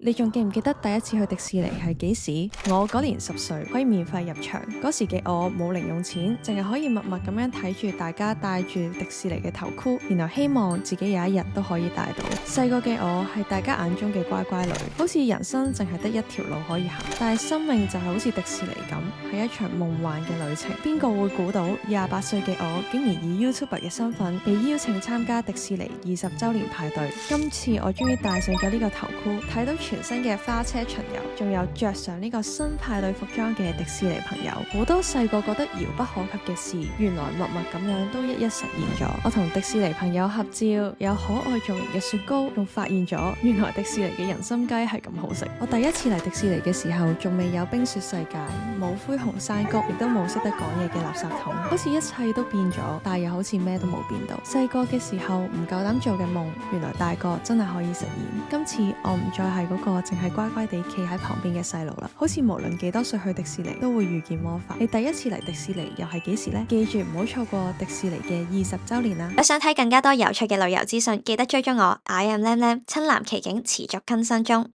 你仲記唔記得第一次去迪士尼係幾時？我嗰年10歲，可以免費入場。嗰時嘅我冇零用錢，淨係可以默默咁樣睇住大家戴住迪士尼嘅頭箍，然後希望自己有一日都可以戴到。細個嘅我係大家眼中嘅乖乖女，好似人生淨係得一條路可以行。但係生命就係好似迪士尼咁，係一場夢幻嘅旅程。邊個會估到28歲嘅我竟然以 YouTuber 嘅身份被邀請參加迪士尼20週年派對？今次我終於戴上咗呢個頭箍，睇到全新嘅花車巡遊，仲有着上呢個新派對服裝嘅迪士尼朋友，好多細個覺得遙不可及嘅事，原來默默咁樣都一一實現咗。我同迪士尼朋友合照，有可愛造型嘅雪糕，仲發現咗原來迪士尼嘅人參雞係咁好食。我第一次嚟迪士尼嘅時候，仲未有冰雪世界，冇灰熊山谷，亦都冇識得講嘢嘅垃圾桶，好似一切都變咗，但又好似咩都冇變到。細個嘅時候唔夠膽做嘅夢，原來大個真係可以實現。今次我唔再係嗰個淨係乖乖地企喺旁邊嘅細路啦，好似無論幾多歲去迪士尼都會遇見魔法。你第一次嚟迪士尼又係幾時呢？記住唔好錯過迪士尼嘅20週年啦！如果想睇更加多有趣嘅旅遊資訊，記得追蹤我，I am Lam Lam，親臨奇景持續更新中。